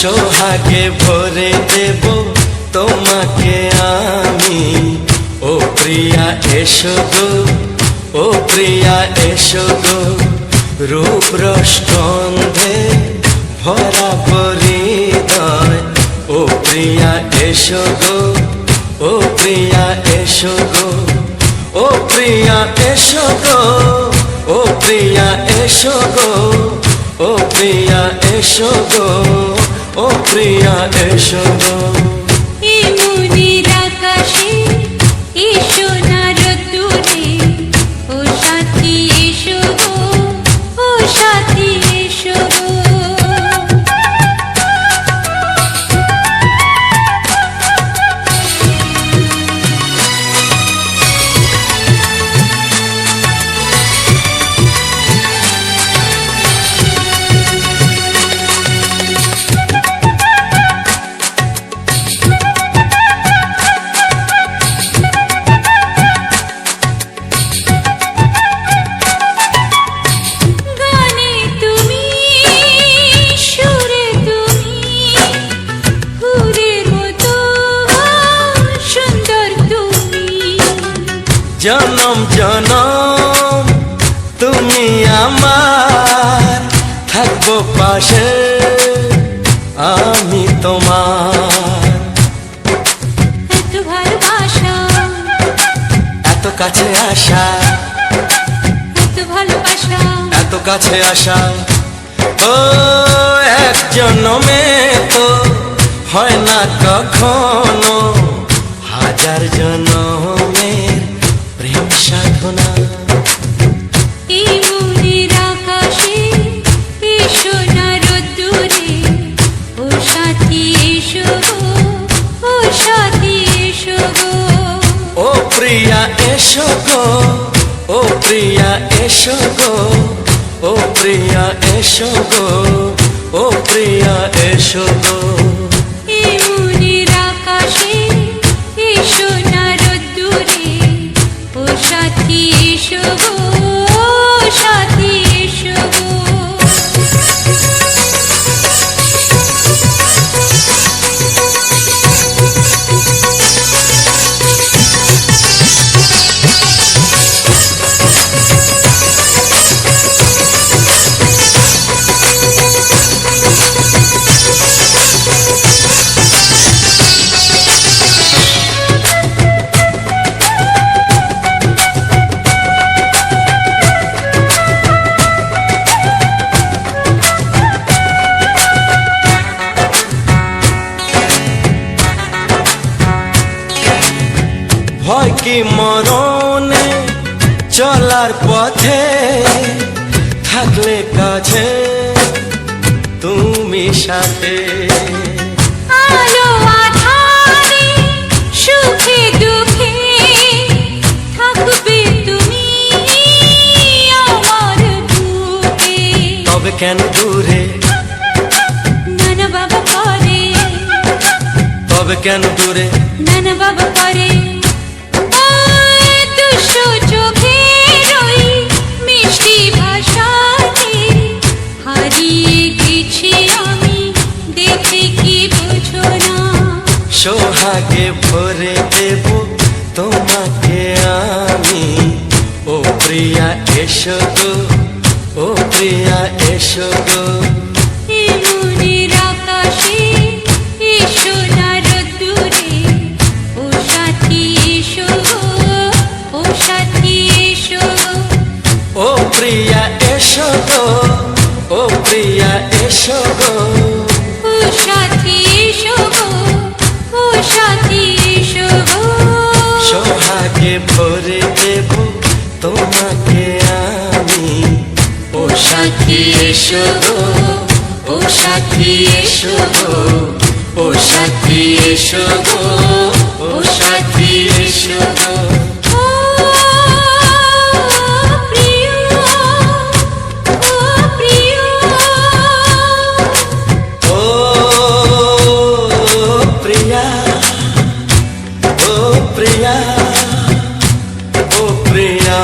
সোহাগে ভরে দেব তোমাকে আমি। ও প্রিয়া এসো গো, ও প্রিয়া এসো গো, রূপ রস গন্ধে ভরা হৃদয়। ও প্রিয়া এসো গো, ও প্রিয়া এসো গো, ও প্রিয়া এসো গো, ও প্রিয়া এসো গো, ও প্রিয়া এসো গো, ও প্রিয়া এসো গো। এই মনের আকাশে এসো না রোদ্দুরে, ও সাথী এসো গো, ও সাথী এসো গো। জনম জনম তুমি আমার, থাকবো পাশে আমি তোমার। এত ভালোবাসা, এত কাছে আসা, এত ভালোবাসা, এত কাছে আসা। ও এক জন্মে তো হয় না কখনো, হাজার জন্মের প্রেম সাধনা। এই মনের আকাশে এসো না রোদ্দুরে, ও সাথী এসো গো, ও সাথী এসো গো। ও প্রিয়া এসো গো, ও প্রিয়া এসো গো, ও প্রিয়া এসো গো, ও প্রিয়া এসো গো। এই মনের আকাশে এসো না রোদ্দুরে, ও সাথী এসো গো, ও সাথী এসো গো। ভয় কি মরণে চলার পথে, থাকলে কাছে তুমি সাথে। আলো আঁধারে সুখে দুঃখে থাকবে তুমি আমার বুকে। তবে কেন দূরে, নানা বাবা করে, তবে কেন দূরে, নানা বাবা করে। দুশো চোখের ওই মিষ্টি ভাষাতে হারিয়ে গেছি আমি, দেখে কি বোঝো না। সোহাগে ভরে দেব তোমাকে আমি। ও প্রিয়া এসো গো, ও প্রিয়া এসো গো। এই মনের আকাশে এসো না রোদ্দুরে, ও সাথী এসো গো, ও সাথী এসো গো। ও প্রিয়া এসো গো, ও প্রিয়া এসো গো, ও সাথী এসো গো, ও সাথী এসো গো। সোহাগে ভরে দেব তোমাকে আমি। ও সাথী এসো গো, ও সাথী এসো গো, ও সাথী এসো গো, ও সাথী এসো গো। ও প্রিয়, ও প্রিয়, ও প্রিয়া, ও প্রিয়া, ও প্রিয়া।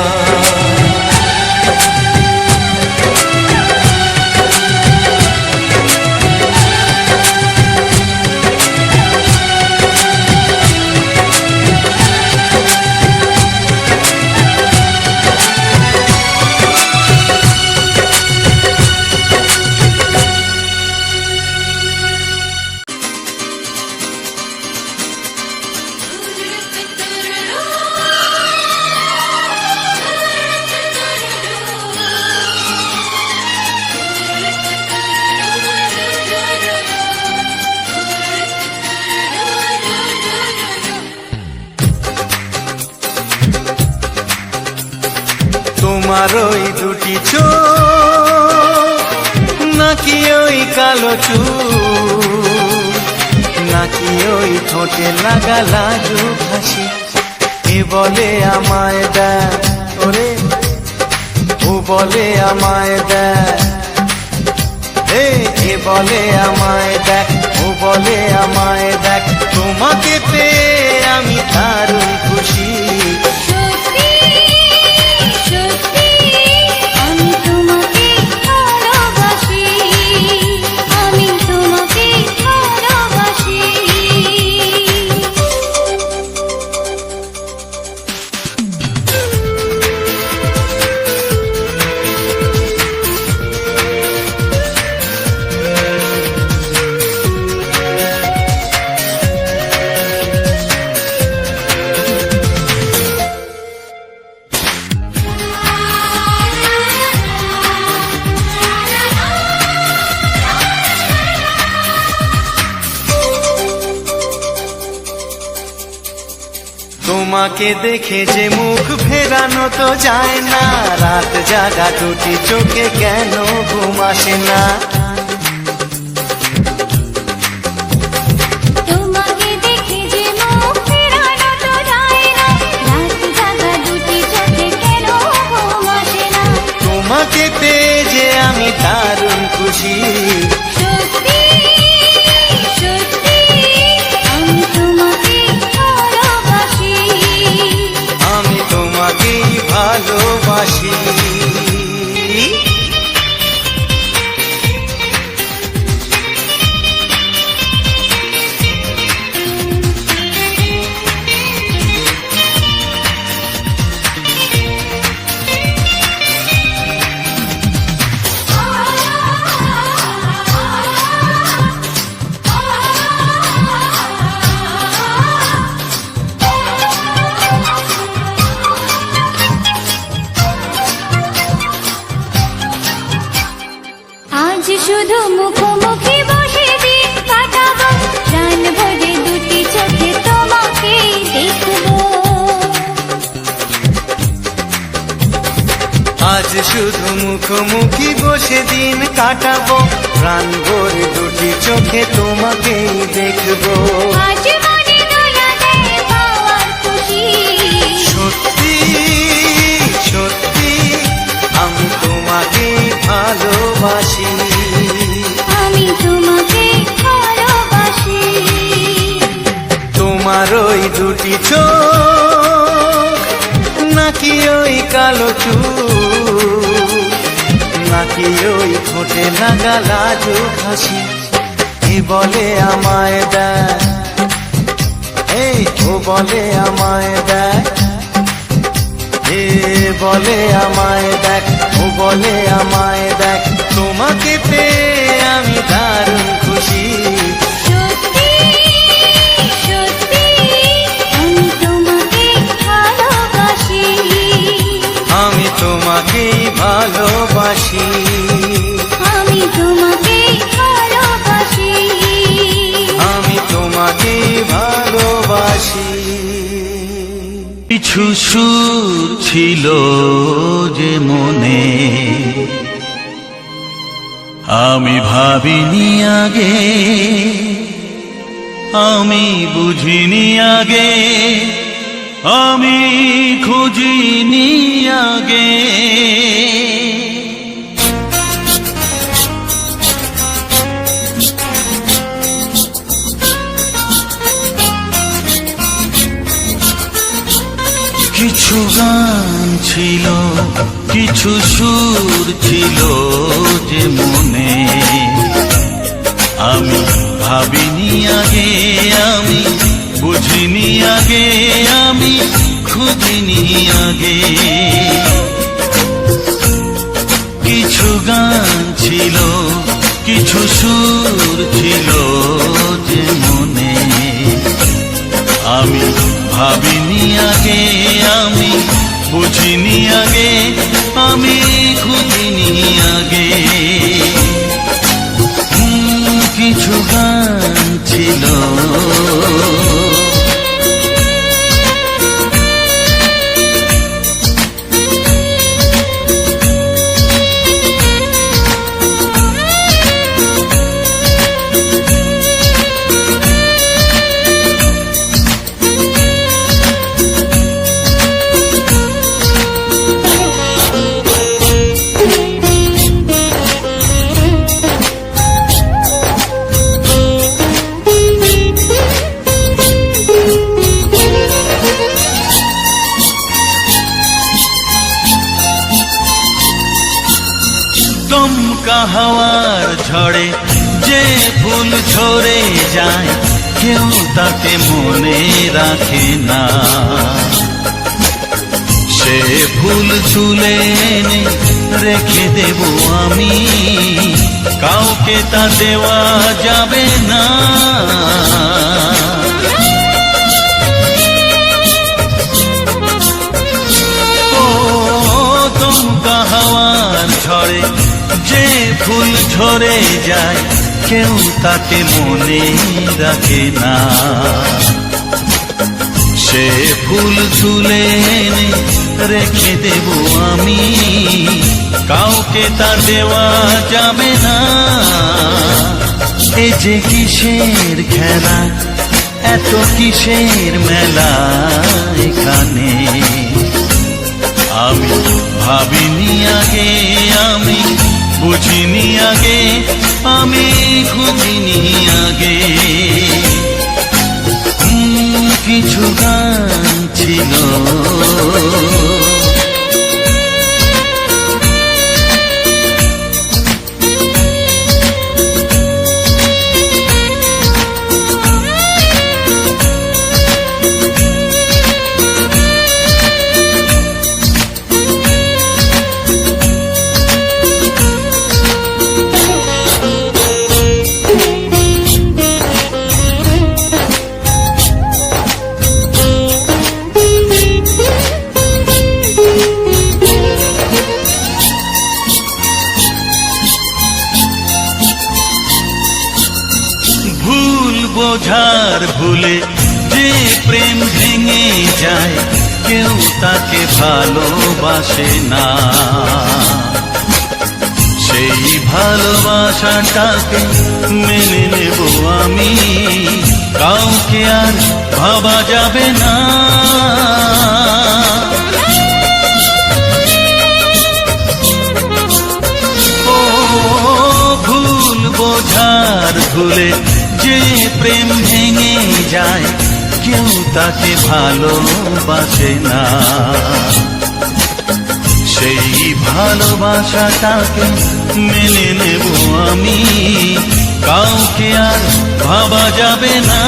তোমার ওই দুটি চোখ নাকি ওই কালো চুল নাকি ওই ঠোঁটে লাগা লাজুক হাসি এ বলে আমায় দেখ ওরে ও বলে আমায় দেখ এ বলে আমায় দেখ ও বলে আমায় দেখ তোমাকে পেয়ে আমি দারুণ খুশি সত্যি সত্যি আমি তোমাকে ভালোবাসি আমি তোমাকে ভালোবাসি তোমাকে দেখে যে মুখ ফেরানো তো যায় না রাত জাগা দুটি চোখে কেন ঘুম আসে না তোমাকে দেখে যে মুখ ফেরানো তো যায় না রাত জাগা দুটি চোখে কেন ঘুম আসে না তোমাকে পেয়ে যে আমি দারুণ খুশি সত্যি সত্যি আমি তোমাকে ভালোবাসি আমি তোমাকেই ভালোবাসি আজ শুধু মুখোমুখি বসে দিন কাটাবো প্রাণ ভরে দুটি চোখে তোমাকে দেখবো আজ শুধু মুখোমুখি বসে দিন কাটাবো প্রাণ ভরে দুটি চোখে তোমাকেই দেখবো আজ মনে দোলা দেয় পাওয়ার খুশি সত্যি সত্যি আমি তোমাকেই ভালোবাসি আমি তোমাকে ভালোবাসি তোমার ওই দুটি চোখ নাকি ওই কালো চুল নাকি ওই ঠোঁটে লাগা লাজুক হাসি এ বলে আমায় দেখ এই ও বলে আমায় দেখ এ বলে আমায় দেখ ও বলে আমায় দেখ তোমাকে পেয়ে আমি দারুণ খুশি সত্যি সত্যি আমি তোমাকে ভালোবাসি আমি তোমাকেই ভালোবাসি আমি তোমাকে ভালোবাসি আমি তোমাকেই ভালোবাসি কিছু সুর ছিল যে মনে আমি ভাবিনি আগে আমি বুঝিনি আগে আমি খুঁজিনি আগে কিছু গান ছিল কিছু সুর ছিল যে মনে আমি ভাবিনি আগে আমি বুঝিনি আগে আমি খুঁজিনি আগে কিছু গান ছিল কিছু সুর ছিল যে মনে আমি ভাবিনি আগে আমি বুঝিনি আগে আমি খুঁজিনি আগে কিছু গান ছিল হাওয়ার ঝড়ে যে ফুল ঝরে যায় কেউ তাকে মনে রাখে না। সে ফুল তুলে এনে রেখে দেব আমি, কাউকে তা দেওয়া যাবে না। ও দমকা হাওয়ার ঝড়ে যে ফুল ঝরে যায় কেউ তাকে মনে রাখে না। সে ফুল তুলে এনে রেখে দেব আমি, কাউকে তা দেওয়া যাবে না। এ যে কিসের খেলা, এত কিসের মেলা এখানে, আমি ভাবিনি আগে, আমি বুঝিনি আগে, আমি খুঁজিনি আগে। কিছু গান ছিল বোঝার ভুলে যে প্রেম ভেঙে যায় কেউ তাকে ভালোবাসে না। সেই ভালোবাসাটাকে মেনে নেব আমি, কাউকে আর ভাবা যাবে না। ও ভুল বোঝার ভুলে যে প্রেম ভেঙে যায় কেউ তাকে ভালোবাসে না। সেই ভালোবাসাটাকে মেনে নেব আমি, কাউকে আর ভাবা যাবে না।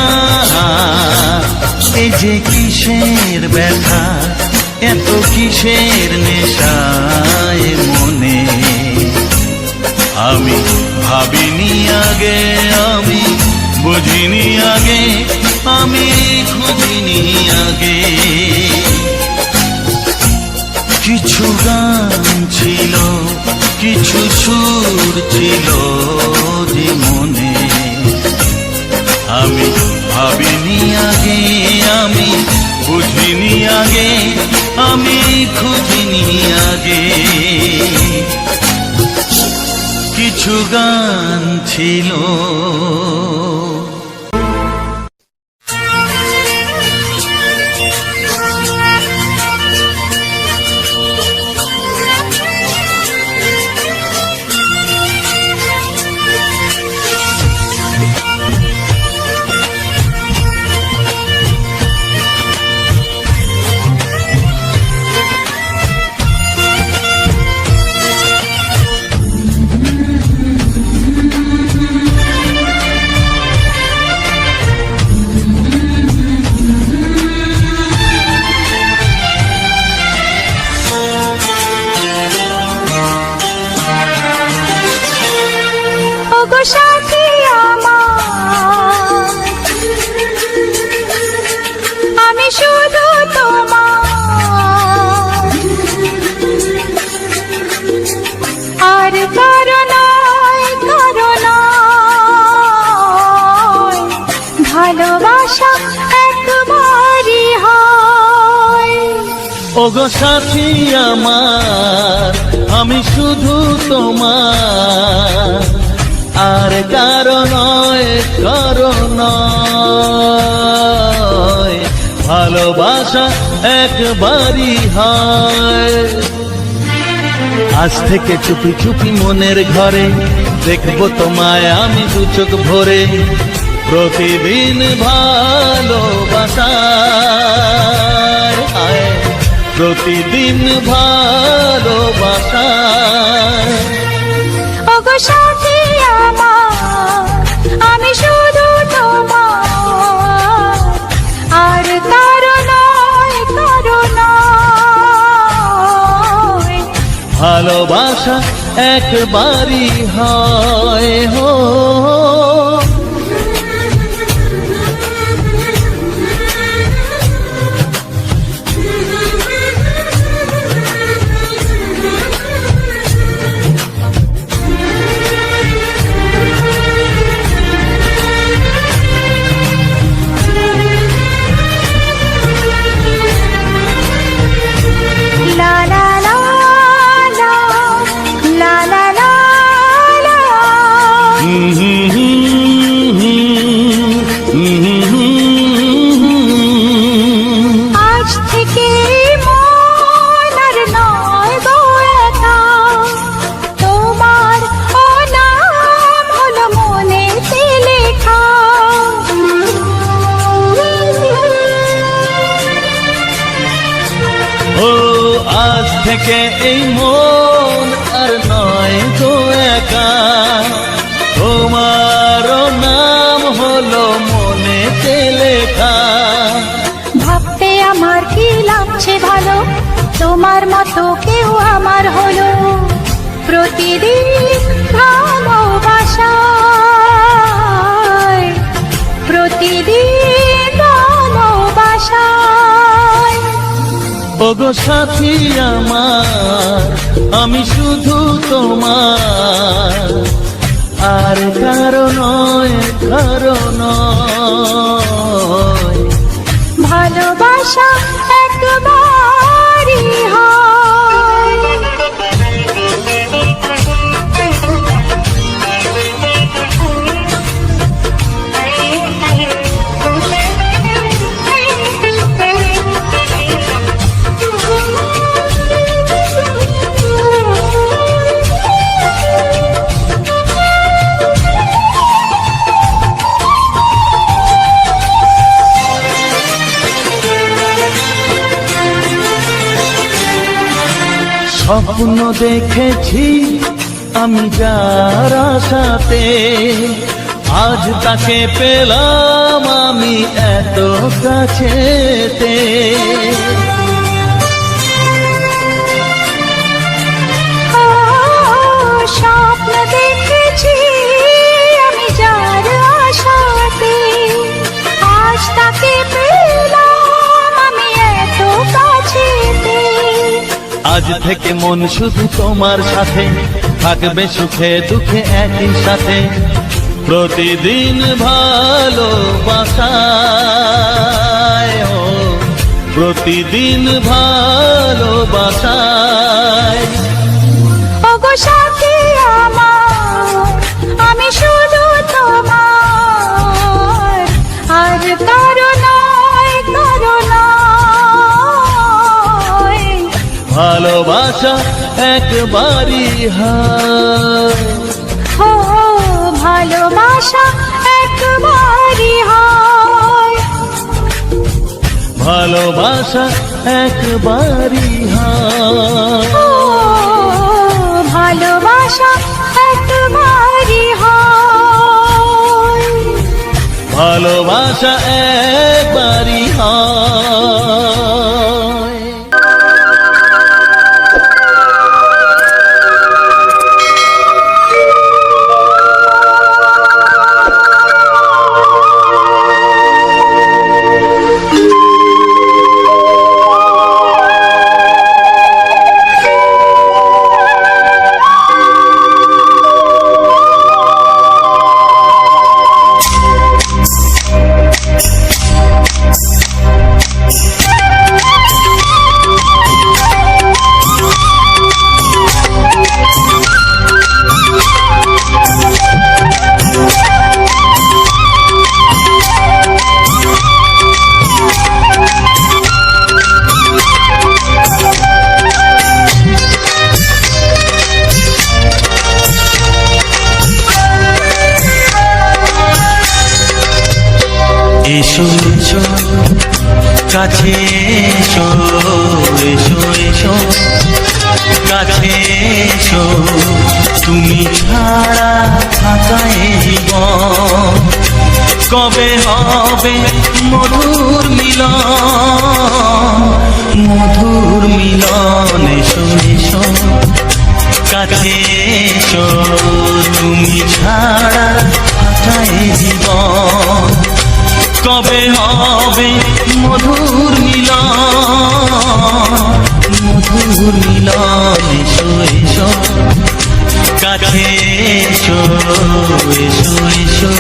এই যে কিসের ব্যথা, এত কিসের নেশায় মনে, আমি ভাবিনি আগে, আমি বুঝিনি আগে, আমি খুঁজিনি আগে। কিছু গান ছিল, কিছু সুর ছিল যে মনে, আমি ভাবিনি আগে, আমি বুঝিনি আগে, আমি খুঁজিনি আগে। কিছু গান ছিল। সাথী আমার, আমি শুধু তোমার, আর কারো নয়, কারো নয়, ভালোবাসা একবারই হয়। ওগো সাথী আমার, আমি শুধু তোমার, আর কারো নয়, কারো নয়, ভালোবাসা একবারই হয়। আজ থেকে চুপি চুপি মনের ঘরে দেখবো তোমায় আমি দু চোখ ভরে, প্রতিদিন ভালোবাসায়, প্রতিদিন ভালোবাসায়। ওগো সাথী ভালোবাসা একবারই হয় হো। লা লা লা লা, লা লা লা লা। আজ থেকে মন আর নয় গো একা, তোমার ও নাম হলো মনেতে লেখা। ও আজ থেকে এই মন আর নয় গো একা, তোমার নাম হলো মনেতে লেখা। ভাবতে আমার কি লাগছে ভালো, তোমার মতো কেউ আমার হলো। প্রতিদিন ভালোবাসায়, প্রতিদিন ভালোবাসায়। ওগো সাথী আমার, আমি শুধু তোমার, আর কারো নয়, কারো নয়। ভালোবাসা একবারই হয়। স্বপ্ন দেখেছি আমি যার আশাতে, আজ তাকে পেলাম আমি এত কাছেতে। স্বপ্ন দেখেছি আমি যার আশাতে, আজ তাকে পেলাম আমি এত কাছেতে। আজ থেকে মন শুধু তোমার সাথে, থাকবে সুখে দুঃখে একই সাথে। প্রতিদিন ভালোবাসায় ও, প্রতিদিন ভালোবাসায়। ওগো সাথী আমার, আমি শুধু তোমার, আর কারো নয়, কারো নয়। ভালোবাসা একবারই হয়, ও ভালোবাসা একবারই হয়। ভালোবাসা একবারই হয়, ও ভালোবাসা একবারই হয়। ভালোবাসা একবারই হয়। এসো এসো কাছে এসো, এসো এসো কাছে এসো, তুমি ছাড়া থাকা এই জীবন কবে হবে মধুর মিলন, মধুর মিলন। এসো এসো কাছে এসো তুমি ছাড়া ফাঁকায় জীবন কবে হবে মধুর মিলন এসো এসো কাছে এসো এসো এসো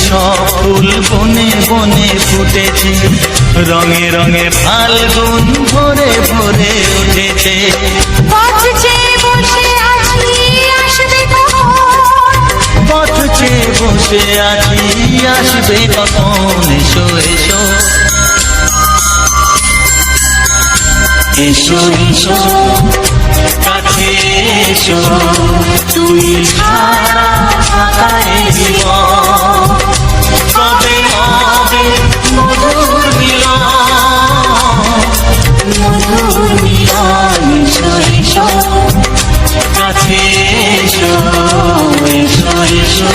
সব ফুল বনে বনে ফুটেছে রঙে রঙে ফাল্গুন ভরে ভরে উঠেছে পথ চেয়ে বসে আছি আসবে পথ চেয়ে বসে আছি আসবে কখন এসো এসো এসো এসো কাছে এসো তুমি ছাড়া ফাঁকায় জীবন কবে হবে মধুর মিলন এসো এসো কাছে এসো এসো এসো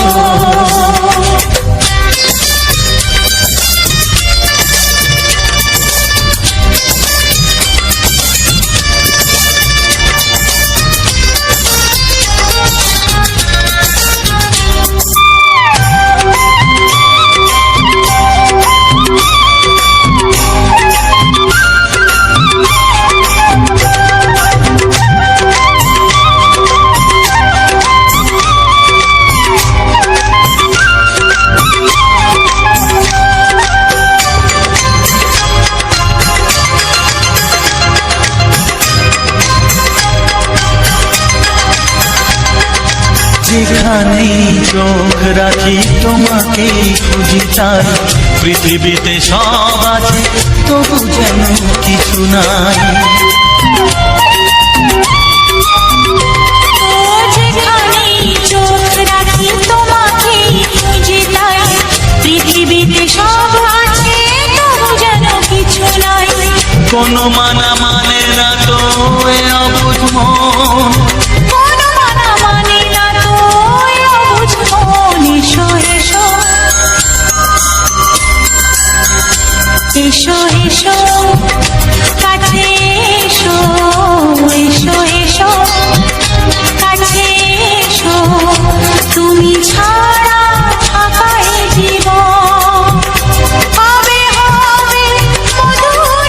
যেখানে চোখ রাখি তোমাকে খুঁজি তাই পৃথিবীতে সব আছে তবু যেন কিছু নাই যেখানে চোখ রাখি তোমাকে খুঁজি তাই পৃথিবীতে সব আছে তবু যেন কিছু নাই কোনো মানা মানে না তো এ অবুঝ মন এসো এসো কাছে এসো এসো এসো কাছে এসো তুমি ছাড়া ফাঁকায় জীবন হবে হবে মধুর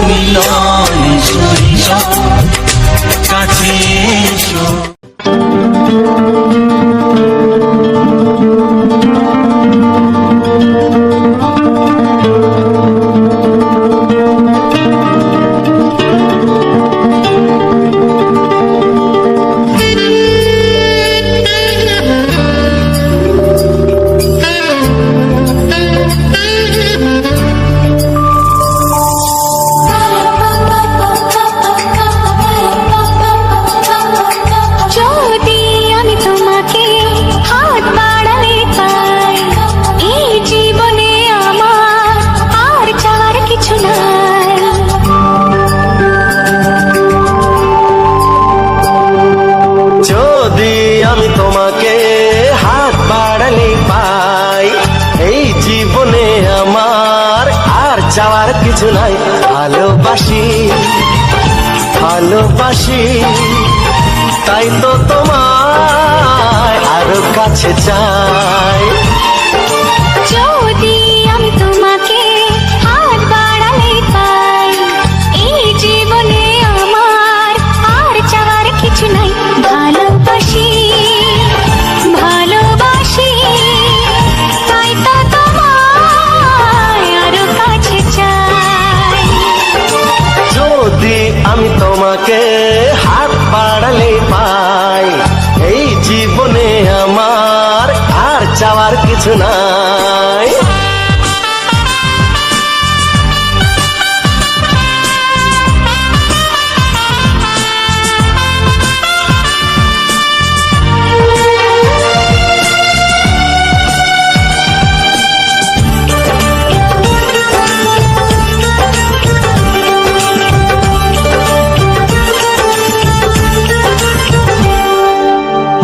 মিলন এসো এসো কাছে এসো চাওয়ার কিছু নাই ভালোবাসি ভালোবাসি তাই তো তোমায় আরো কাছে চাই যদি আমি তোমাকে হাত বাড়ালে পাই এই জীবনে আমার আর চাওয়ার কিছু নাই আর কিছু নাই।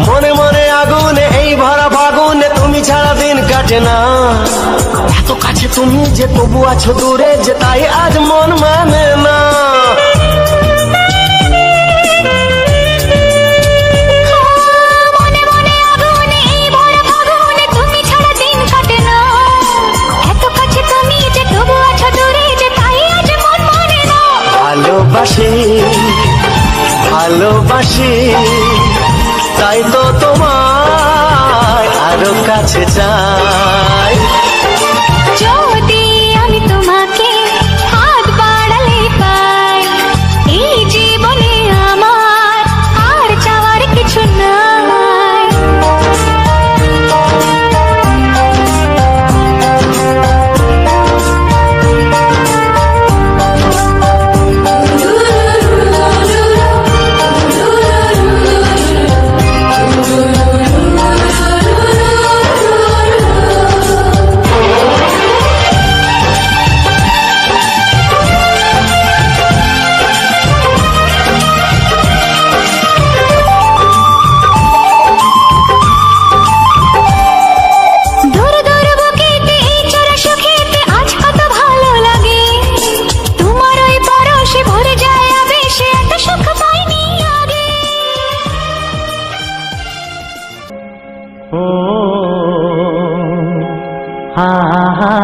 মনে মনে আগুনে এই ভরা ফাগুনে তুমি ছাড়া দিন কাটে না। এত কাছে তুমি যে তবু আছো দূরে যে তাই আজ মন মানে না। মনে মনে আগুনে এই ভরা ফাগুনে তুমি ছাড়া দিন কাটে না। এত কাছে তুমি যে তবু আছো দূরে যে তাই আজ মন মানে না। ভালোবাসি ভালোবাসি তাই তো তোমায় আরো কাছে চাই। যদি আমি তোমাকে হাত বাড়ালে পাই, এই জীবনে আমার আর চাওয়ার কিছু নাই। দূর দূর বুকেতে এই চোরা সুখেতে আজ কত ভালো লাগে। তোমার ওই পরশে ভরে যায় আবেশে, এত সুখ পাইনি আগে। ও হা হা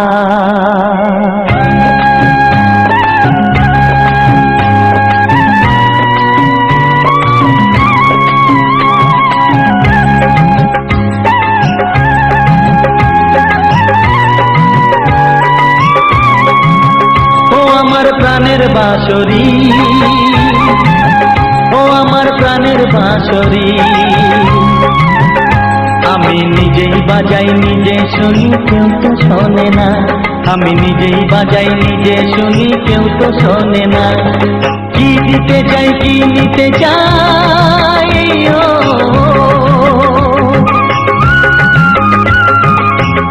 ও আমার প্রাণের বাঁশরি, ও আমার প্রাণের বাঁশরি, আমি নিজেই বাজাই নিজে শুনি কেউ তো শোনে না। আমি নিজেই বাজাই নিজে শুনি কেউ তো শোনে না। কি দিতে চাই কি নিতে চাই, ও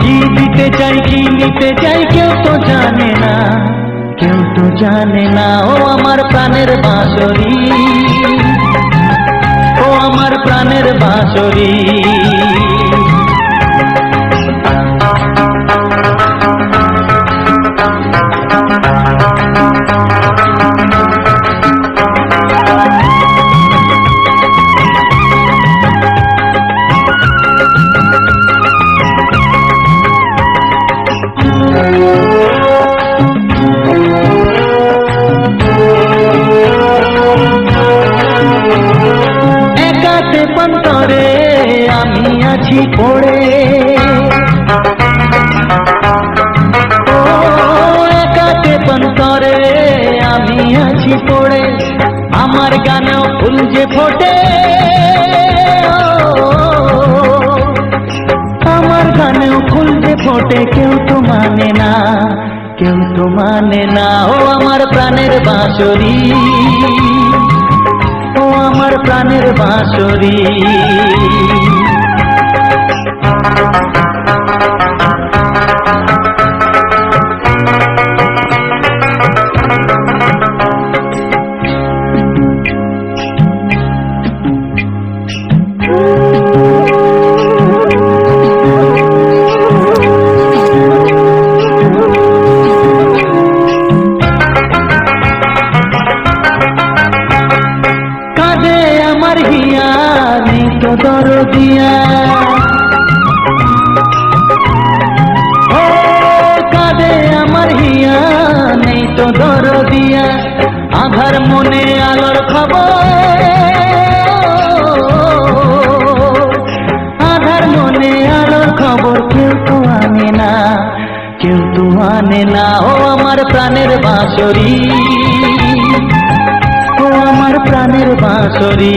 কি দিতে চাই কি নিতে চাই কেউ তো জানে না, কেউ তো জানে না। ও আমার প্রাণের বাঁশরি, ও আমার প্রাণের বাঁশরি। একাতে পন্তরে আমি আছি পড়ে, ও একাতে পন্তরে আমি আছি পড়ে। আমার গানেও ফুল যে ফোটে, আমার গানেও ফুল যে ফোটে কেউ তো মানে না, কেউ তো মানে না। ও আমার প্রাণের বাঁশরি, ও আমার প্রাণের বাঁশরি। কাঁদে আমার হিয়া নেই তো দরদিয়া, ও কাঁদে আমার হিয়া নেই তো দরদিয়া। আধার মনে আলোর খবর, আধার মনে আলোর খবর কেউ তো আনে না, কেউ তো আনে না। ও আমার প্রাণের বাঁশরি, ও আমার প্রাণের বাঁশরি।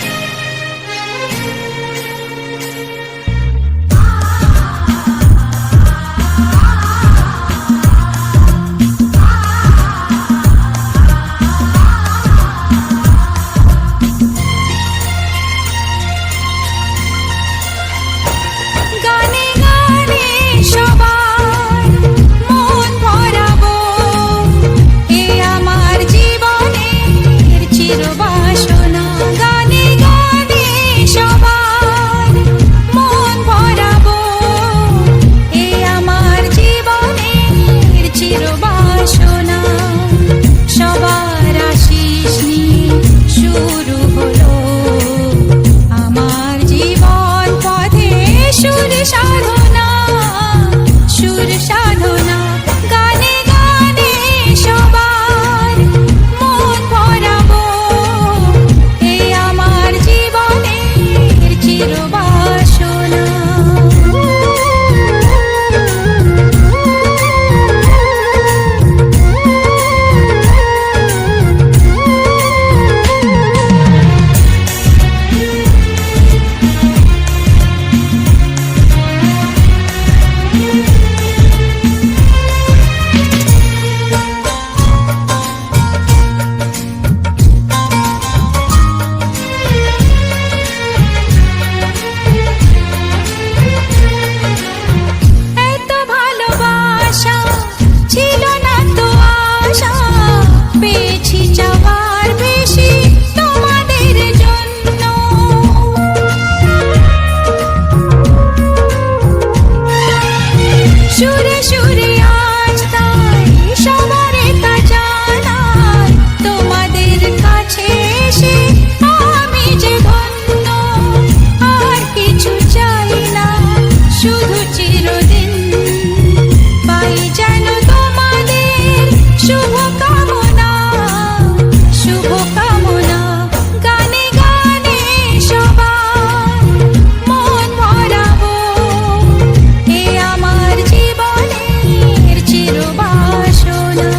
সুর সাধনা গানে গানে সবার মন ভরাবো এই আমার জীবনের চিরবাসনা এত ভালোবাসা ছিল না তো আশা পেয়েছি যাওয়ার বেশি তোমাদের জন্য সুরে সুরে আজ তাই সবার তা জানাই তোমাদের কাছে এসে আমি যে ধন্য আর কিছু চাই না শুধু চিরদিন পাই যেন তোমাদের শুভ কামনা গানে গানে সবার মন ভরাবো এ আমার জীবনের চিরবাসনা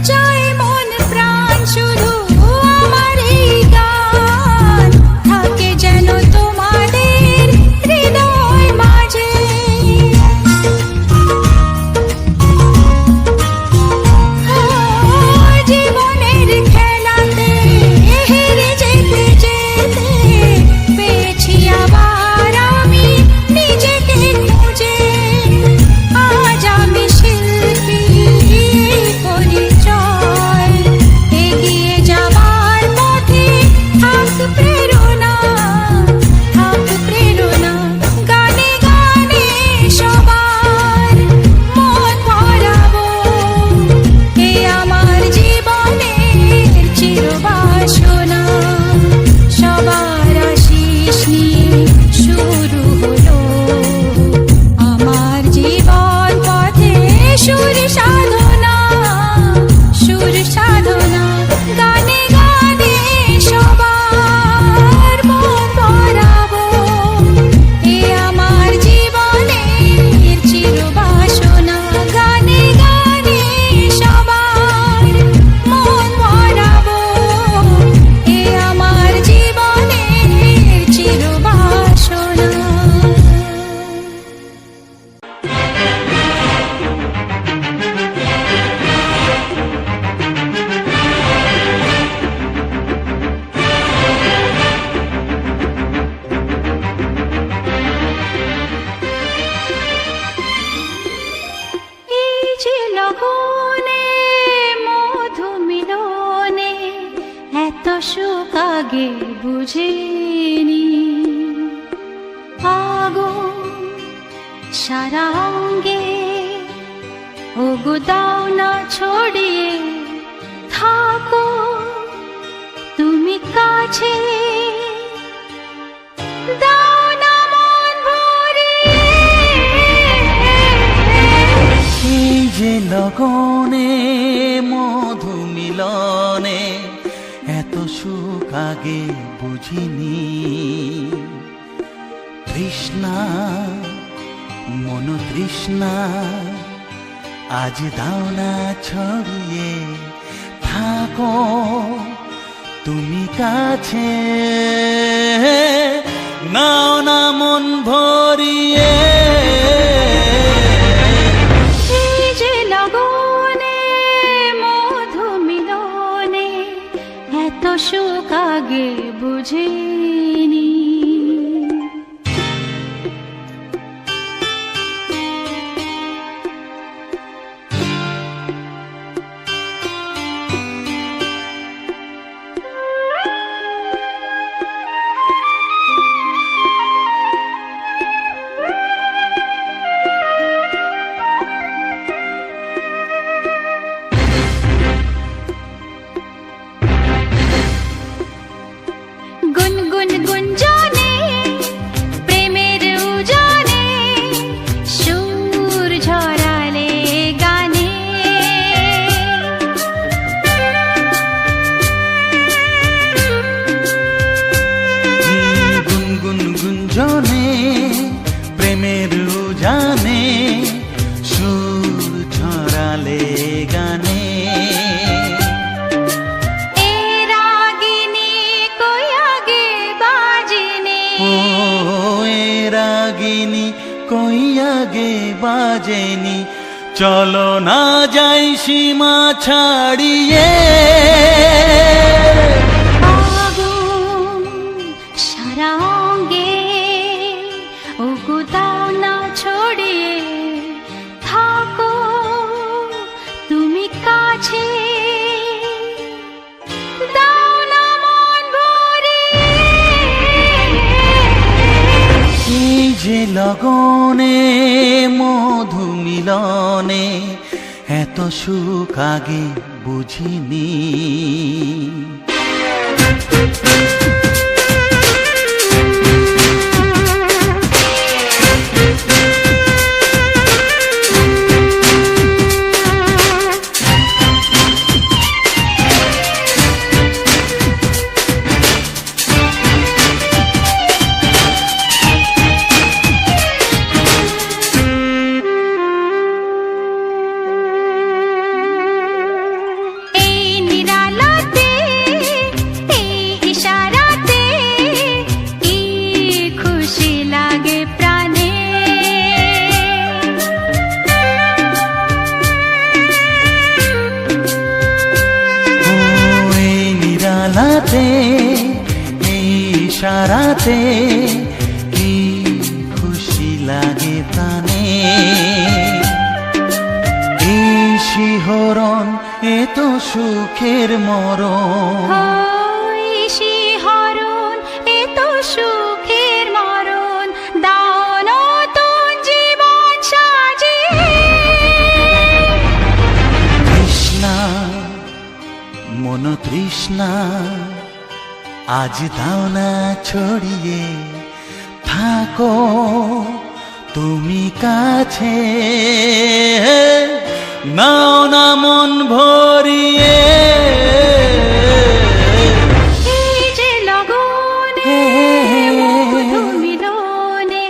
চাই মন প্রাণ শুধু আমার এই গান থাকে যেন তোমাদের হৃদয় মাঝে জীবনের খেলাতে হেরে যেতে যেতে পেয়েছি আবার আমি নিজেকে খুঁজে আজ আমি শিল্পী পরিচয় এগিয়ে যাবার পথে থাক প্রেরণা গানে গানে সবার মন ভরাবো এ আমার জীবনের চিরবাসনা সবার আশিস নিয়ে শুরু হলো আমার জীবন পথে সুর সাধনা গানে গানে সবার মন ভরাবো এ আমার জীবনের চিরবাসনা গানে গানে সবার মন ভরাবো এ আমার জীবনের চিরবাসনা এই যে লগনে মধু মিলনে এত সুখ আগে বুঝিনি আগুন সারা অঙ্গে ওগো দাও না ছড়িয়ে থাকো তুমি কাছে দাও না মন ভরিয়ে এই যে লগনে মধু মিলনে এত সুখ আগে বুঝিনি তৃষ্ণা মন তৃষ্ণা আজ দাও না ছড়িয়ে থাকো তুমি কাছে নাও না মন ভরিয়ে এই যে লগনে মধু মিলনে এত সুখ আগে বুঝিনি। বাজেনি, চলো না যাই সীমা ছাড়িয়ে। আগুন সারা অঙ্গে ওগো দাও না ছড়িয়ে, থাকো তুমি কাছে, দাও না মন ভরিয়ে। এই যে লগনে মধু মিলনে এত সুখ আগে বুঝিনি। এই নিরালাতে, এই ইশারাতে কি খুশি লাগে প্রাণে। ও এই নিরালাতে, এই ইশারাতে কি খুশি লাগে প্রাণে। এই শিহরণ এ তো সুখের মরণ। ওই শিহরণ এ তো সুখের মরণ, দাও নতুন জীবন সাজিয়ে। তৃষ্ণা মন তৃষ্ণা আজ দাও না ছড়িয়ে, থাকো তুমি কাছে, নাও না মন ভরিয়ে। এই যে লগনে মধু মিলনে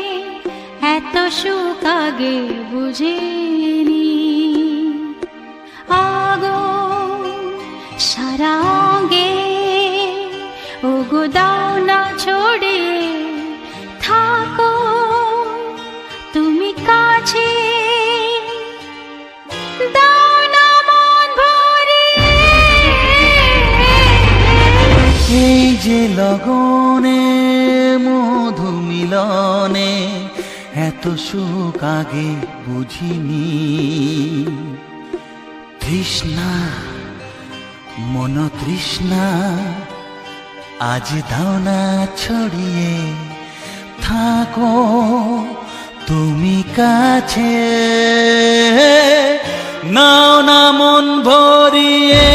এত সুখ আগে বুঝিনি। আগুন সারা অঙ্গে ওগো দাও না ছড়িয়ে, থাকো তুমি কাছে, দাও না মন ভরিয়ে। এই যে লগনে মধু মিলনে এত সুখ আগে বুঝিনি। তৃষ্ণা মন তৃষ্ণা আজ দাও না ছড়িয়ে, থাকো তুমি কাছে, নাও না মন ভরিয়ে।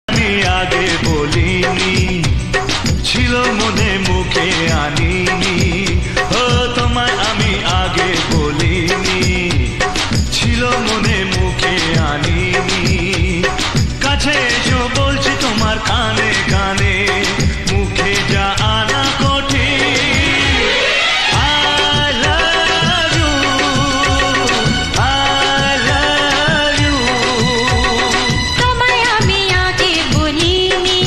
আমি আগে বলিনি, ছিল মনে মুখে আনিনি। ও তোমায় আমি আগে বলিনি, ছিল মনে মুখে আনিনি। কাছে এসো বলছি তোমার কানে কানে, মুখে যা আনা কঠিন। I love you, I love you। তোমায় আমি আগে বলিনি,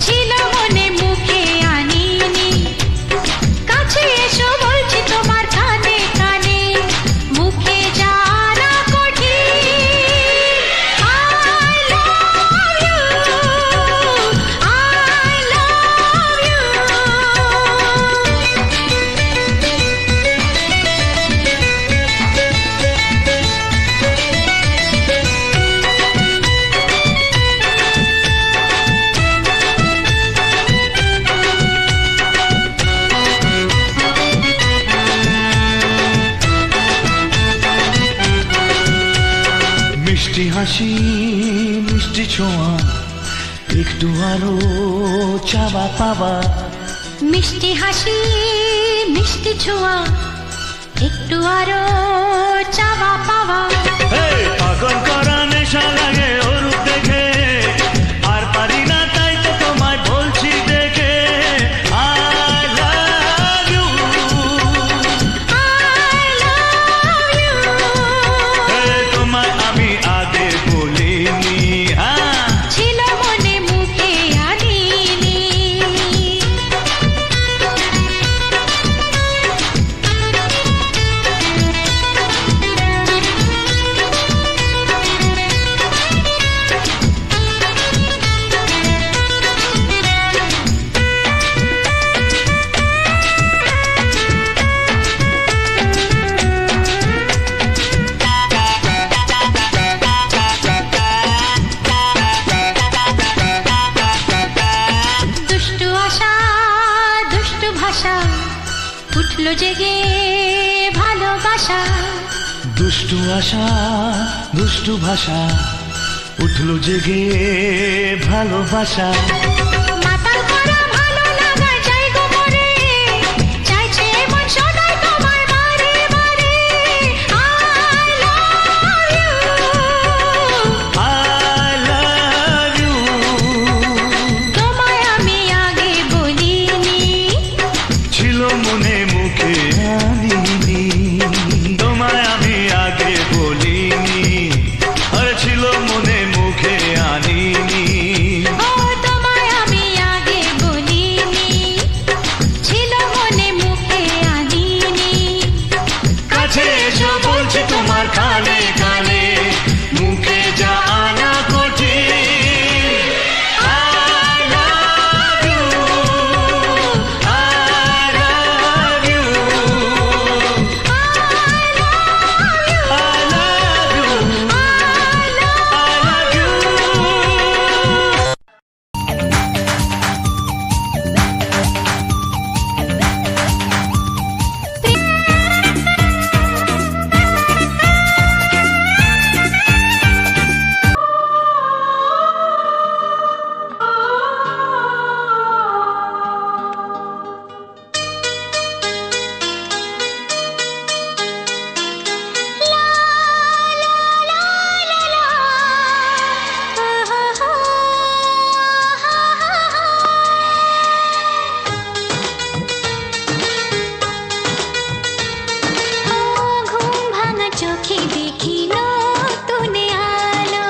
ছিল মনে মুখে আনিনি। কাছে এসো বলছি তোমার কানে কানে, মুখে জানা কঠিন। I love you, I love you। মিষ্টি হাসি মিষ্টি ছোঁয়া, একটু আরো চাওয়া পাওয়া। মিষ্টি হাসি মিষ্টি ছোঁয়া, একটু আরো চাওয়া পাওয়া। পাগল করা নেশা লাগে ওর দেখে, উঠলো জেগে ভালোবাসা, দুষ্টু আশা দুষ্টু ভাষা, উঠলো জেগে ভালোবাসা। মাতাল করা ভালো লাগা যায় গো মরে, চাইছে মন সদাই তোমার বারে বারে। I love you, I love you, তোমায় আমি আগে বলিনি, ছিল মনে মুখে আনিনি, তোমায় আমি আগে বলিনি, আর ছিল মনে মুখে আনিনি। ও তোমায় আমি আগে বলিনি, ছিল মনে মুখে আনিনি। কাছে এসো বলছি তোমার কানে কানে, মুখে যা আনা কঠিন। I love you, I love you, I love you, I love you। ঘুম ভাঙা চোখে দেখি নতুন আলো,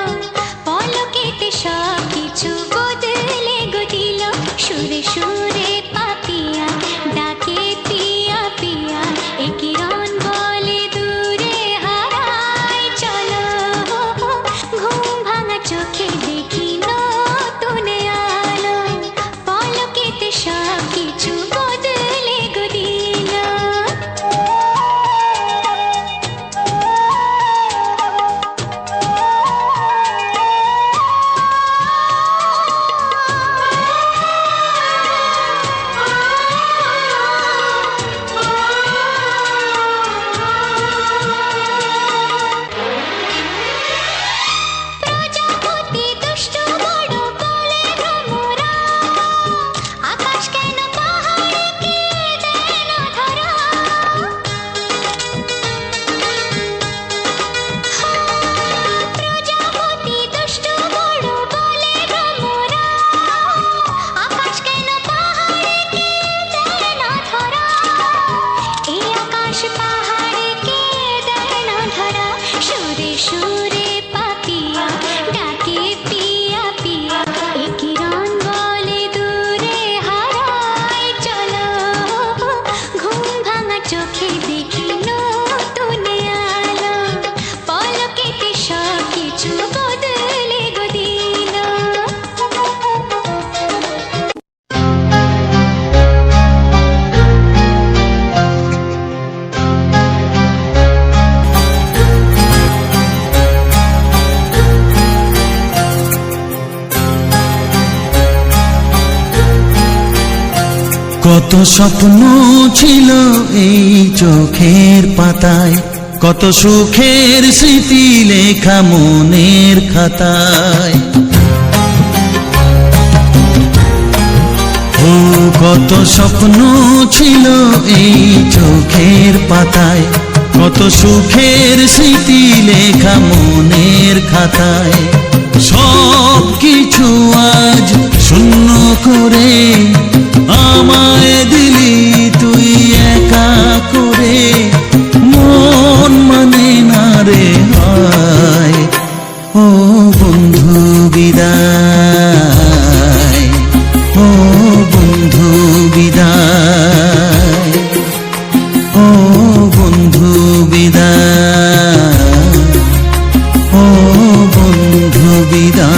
পলকেতে সব কিছু বদলে গো দিল। সুরে সুরে পাপিয়া ডাকে পিয়া পিয়া, এ কিরণ বলে দূরে হারায় চলো। ঘুম ভাঙা চোখে দেখি নতুন আলো, পলকেতে সব কিছু বদলে গো দিল। প্রজাপতি দুষ্টু বড় বলে ভ্রমরা, আকাশ কেন পাহাড়কে দেয় না ধরা। প্রজাপতি দুষ্টু বড় বলে ভ্রমরা, আকাশ কেন পাহাড়কে দেয় না ধরা। এই আকাশ পাহাড়কে দেয় না ধরা। সুরে সুরে পাপিয়া ডাকে পিয়া পিয়া, এ কিরণ বলে দূরে হারায় চলো। ঘুম ভাঙা চোখে দেখি নতুন আলো, পলকেতে সব কিছু বদলে গো দিল। কত স্বপ্ন ছিল এই চোখের পাতায়, কত সুখের স্মৃতি লেখা মনের খাতায়। ও কত স্বপ্ন ছিল এই চোখের পাতায়, কত সুখের স্মৃতি লেখা মনের খাতায়। সব কিছু আজ শূন্য করে আমায় দিলি তুই একা করে, মন মানে না রে হায়। ও বন্ধু বিদায়, ও বন্ধু বিদায়, ও বন্ধু বিদায়, ও বন্ধু বিদায়।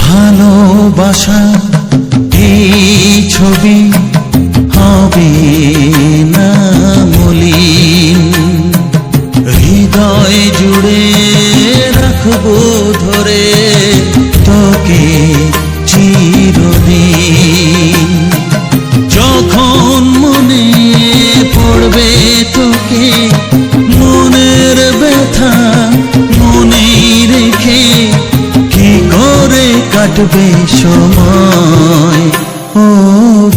ভালোবাসা এই ছবি হবে না মলিন, হৃদয় জুড়ে রাখবো ধরে তোকে চিরদিন। যখন মনে পড়বে তোকে, মনের ব্যথা মনে রেখে কি করে কাটবে সময়। ও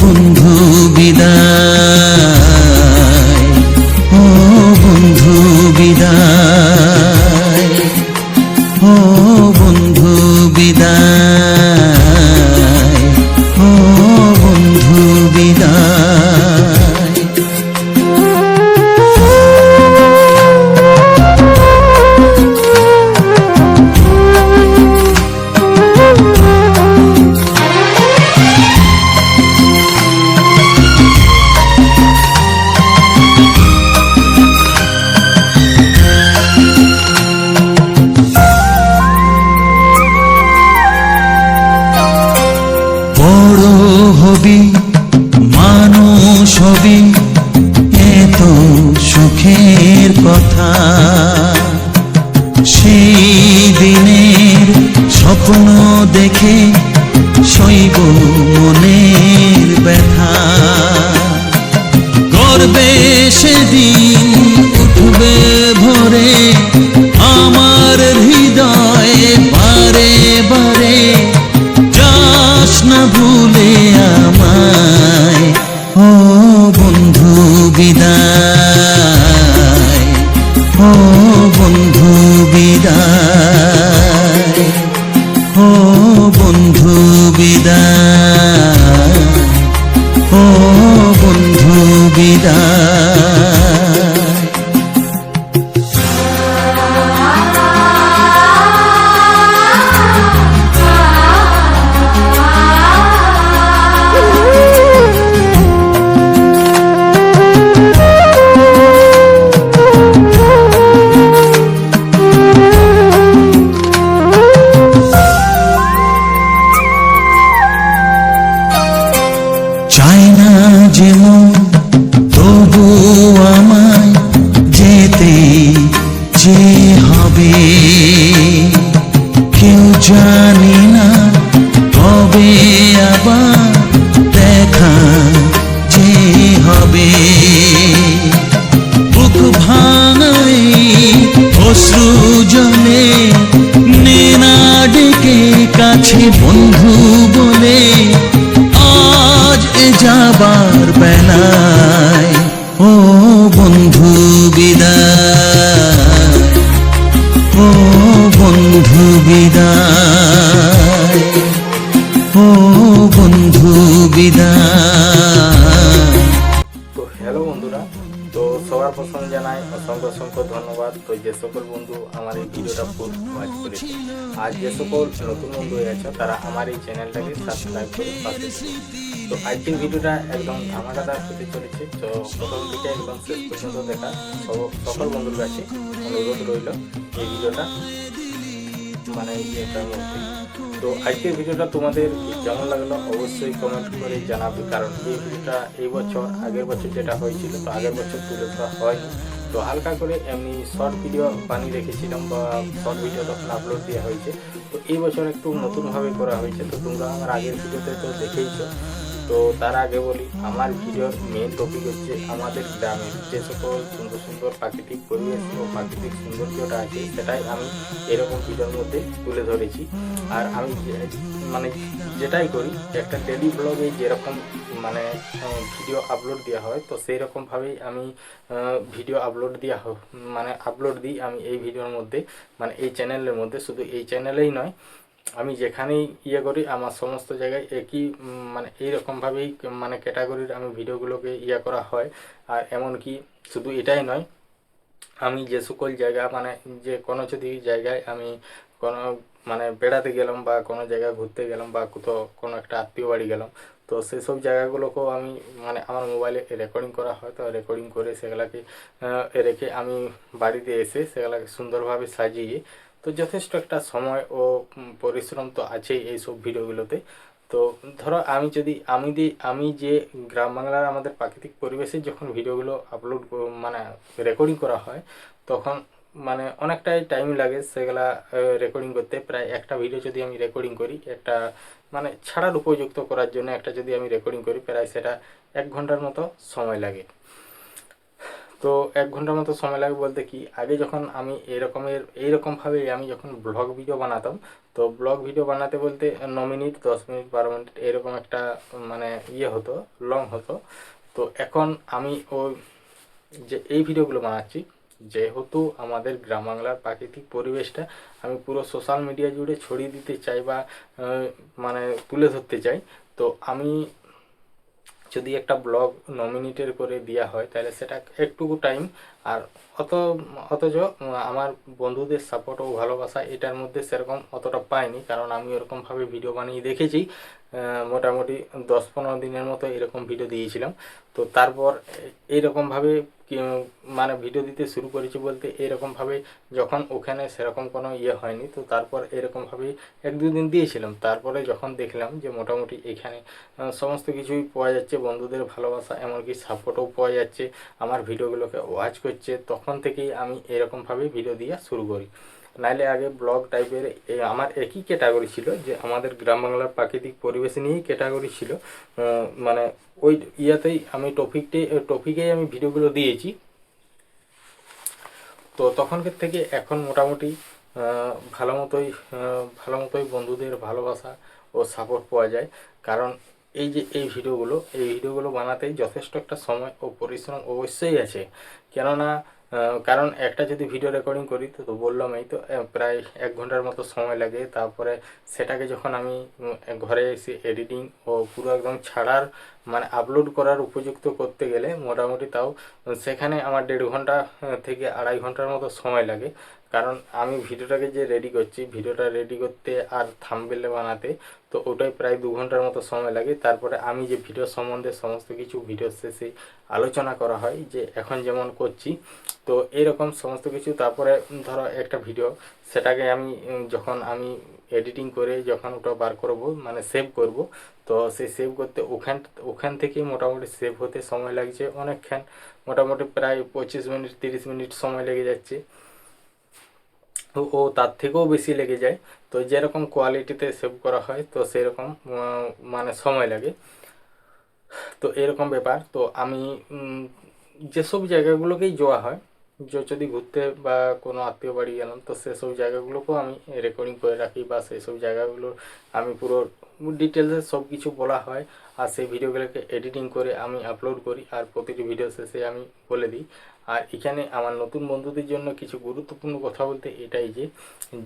বন্ধু বিদায়, ও বন্ধু বিদায়, ও বন্ধু বিদায়, ও বন্ধু বিদায়। বড় হবি মানুষ হবি, এত সুখের কথা, সেই দিনের স্বপ্ন দেখে সইব মনের ব্যথা। গর্বে সেদিন উঠবে ভরে আমার হৃদয়ে বারে বারে, যাস না ভুলে আমায়। ও বন্ধু বিদায়, ও বন্ধু বিদায়, ও বন্ধু বিদায়, ও বন্ধু বিদায়। চাই না যেমন তবু আমায় যেতে যে হবে, কেউ জানি না কবে আবার দেখা যে হবে। বুক ভাঙাই অশ্রু জলে নে না ডেকে কাছে বন্ধু বলে, আজ এ যাবার বেলায়। ও বন্ধু বিদায়, ও বন্ধু বিদায়, ও বন্ধু বিদায়। তো হ্যালো বন্ধুরা, তো সবার প্রথমে জানাই অসংখ্য অসংখ্য ধন্যবাদ। তো যে সকল বন্ধু আমার এই ভিডিওটা ফুল ওয়াচ করেছে, আর যে সকল নতুন বন্ধু হয়েছে তারা আমার এই চ্যানেলটাকে সাবস্ক্রাইব করে পাশে থেকো। তো আজকের ভিডিওটা একদম ধামাকাদার হতে চলেছে, তো প্রথম থেকে একদম শেষ পর্যন্ত দেখা সকল বন্ধুর কাছে অনুরোধ রইল এই ভিডিওটা মানে এটার মধ্যে। তো আজকের ভিডিওটা তোমাদের কেমন লাগলো অবশ্যই কমেন্ট করে জানাবে, কারণ এই ভিডিওটা এই বছর আগের বছর যেটা হয়েছিল তো আগের বছর তুলে ধরা হয়নি। তো হালকা করে এমনি শর্ট ভিডিও বানিয়ে রেখেছিলাম বা শর্ট ভিডিও তখন আপলোড দেওয়া হয়েছে। তো এই বছর একটু নতুনভাবে করা হয়েছে, তো তোমরা আমার আগের ভিডিওতে তো দেখেইছো। তো তার আগে বলি, আমার ভিডিওর মেন টপিক হচ্ছে আমাদের গ্রামের যে সকল সুন্দর সুন্দর প্রাকৃতিক পরিবেশ ও প্রাকৃতিক সৌন্দর্যটা আছে সেটাই আমি এরকম ভিডিওর মধ্যে তুলে ধরেছি। আর আমি মানে যেটাই করি একটা ডেলি ব্লগে যেরকম মানে ভিডিও আপলোড দেওয়া হয়, তো সেই রকমভাবেই আমি ভিডিও আপলোড আপলোড দিই আমি এই ভিডিওর মধ্যে, মানে এই চ্যানেলের মধ্যে। শুধু এই চ্যানেলেই নয়, আমি যেখানেই ইয়ে করি আমার সমস্ত জায়গায় একই মানে এইরকমভাবেই মানে ক্যাটাগরির আমি ভিডিওগুলোকে ইয়ে করা হয়। আর এমনকি শুধু এটাই নয়, আমি যে সকল জায়গা মানে যে কোনো যদি জায়গায় আমি কোনো মানে বেড়াতে গেলাম বা কোনো জায়গায় ঘুরতে গেলাম বা কোথাও কোনো একটা আত্মীয় বাড়ি গেলাম, তো সেসব জায়গাগুলোকেও আমি মানে আমার মোবাইলে রেকর্ডিং করা হয়। তো রেকর্ডিং করে সেগুলোকে রেখে আমি বাড়িতে এসে সেগুলোকে সুন্দরভাবে সাজিয়ে তো যথেষ্ট একটা সময় ও পরিশ্রম তো আছেই এইসব ভিডিওগুলোতে। তো ধরো আমি যে গ্রাম বাংলার আমাদের প্রাকৃতিক পরিবেশে যখন ভিডিওগুলো আপলোড মানে রেকর্ডিং করা হয়, তখন মানে অনেকটাই টাইম লাগে সেগুলা রেকর্ডিং করতে। প্রায় একটা ভিডিও যদি আমি রেকর্ডিং করি, একটা মানে ছাড়ার উপযুক্ত করার জন্য একটা যদি আমি রেকর্ডিং করি, প্রায় সেটা 1 ঘন্টার মতো সময় লাগে। তো 1 ঘন্টার মতো সময় লাগে বলতে কি, আগে যখন আমি এইরকমভাবে আমি যখন ব্লগ ভিডিও বানাতাম, তো ব্লগ ভিডিও বানাতে বলতে 9 মিনিট 10 মিনিট 12 মিনিট এরকম একটা মানে হতো, লং হতো। তো এখন আমি ওই যে এই ভিডিওগুলো বানাচ্ছি, যেহেতু আমাদের গ্রাম বাংলার প্রাকৃতিক পরিবেশটা আমি পুরো সোশ্যাল মিডিয়া জুড়ে ছড়িয়ে দিতে চাই বা মানে তুলে ধরতে চাই, তো আমি যদি একটা ব্লগ 9 মিনিটের করে দেওয়া হয়, তাহলে সেটা একটুকু টাইম আর অথচ আমার বন্ধুদের সাপোর্ট ও ভালোবাসা এটার মধ্যে সেরকম অতটা পাইনি, কারণ আমি ওরকমভাবে ভিডিও বানিয়ে দেখেছি। মোটামুটি 10-15 দিনের মতো এরকম ভিডিও দিয়েছিলাম। তো তারপর এইরকমভাবে মানে ভিডিও দিতে শুরু করেছি বলতে এরকমভাবে যখন ওখানে সেরকম কোনো হয়নি, তো তারপর এরকমভাবে 1-2 দিন দিয়েছিলাম। তারপরে যখন দেখলাম যে মোটামুটি এখানে সমস্ত কিছুই পাওয়া যাচ্ছে, বন্ধুদের ভালোবাসা এমনকি সাপোর্টও পাওয়া যাচ্ছে, আমার ভিডিওগুলোকে ওয়াচ করছে, তখন থেকেই আমি এরকমভাবে ভিডিও দেওয়া শুরু করি। নাইলে আগে ব্লগ টাইপের আমার একই ক্যাটাগরি ছিল, যে আমাদের গ্রাম বাংলার প্রাকৃতিক পরিবেশ নিয়েই ক্যাটাগরি ছিল। মানে ওই আমি টপিকেই আমি ভিডিওগুলো দিয়েছি। তো তখনকার থেকে এখন মোটামুটি ভালো মতোই বন্ধুদের ভালোবাসা ও সাপোর্ট পাওয়া যায়। কারণ এই ভিডিওগুলো বানাতেই যথেষ্ট একটা সময় ও পরিশ্রম অবশ্যই আছে। কেননা কারণ একটা যদি ভিডিও রেকর্ডিং করি, তো বললাম এই তো প্রায় 1 ঘন্টার মতো সময় লাগে। তারপরে সেটাকে যখন আমি ঘরে এসে এডিটিং ও পুরো একদম ছাড়ার মানে আপলোড করার উপযুক্ত করতে গেলে মোটামুটি তাও সেখানে আমার 1.5 ঘন্টা থেকে 2.5 ঘন্টার মতো সময় লাগে। কারণ আমি ভিডিওটাকে যে রেডি করছি, ভিডিওটা রেডি করতে আর থাম্বনেল বানাতে, তো ওটাই প্রায় 2 ঘন্টার মতো সময় লাগে। তারপরে আমি যে ভিডিও সম্বন্ধে সমস্ত কিছু ভিডিও শেষে আলোচনা করা হয়, যে এখন যেমন করছি, তো এরকম সমস্ত কিছু। তারপরে ধরো একটা ভিডিও, সেটাকে আমি যখন আমি এডিটিং করে যখন ওটা বার করব মানে সেভ করব, তো সেই সেভ করতে ওখান থেকেই মোটামুটি সেভ হতে সময় লাগছে অনেকক্ষণ, মোটামুটি প্রায় 25 মিনিট 30 মিনিট সময় লেগে যাচ্ছে। ও তার থেকেও বেশি লেগে যায়। তো যেরকম কোয়ালিটিতে সেভ করা হয়, তো সেরকম মানে সময় লাগে। তো এরকম ব্যাপার। তো আমি যেসব জায়গাগুলোকেই যাওয়া হয়, যদি ঘুরতে বা কোনো আত্মীয় বাড়ি গেলাম, তো সেসব জায়গাগুলোকেও আমি রেকর্ডিং করে রাখি, বা সেসব জায়গাগুলো আমি পুরো ডিটেলসে সব কিছু বলা হয়। আর সেই ভিডিওগুলোকে এডিটিং করে আমি আপলোড করি, আর প্রতিটি ভিডিও শেষে আমি বলে দিই। আর এখানে আমার নতুন বন্ধুদের জন্য কিছু গুরুত্বপূর্ণ কথা বলতে এটাই,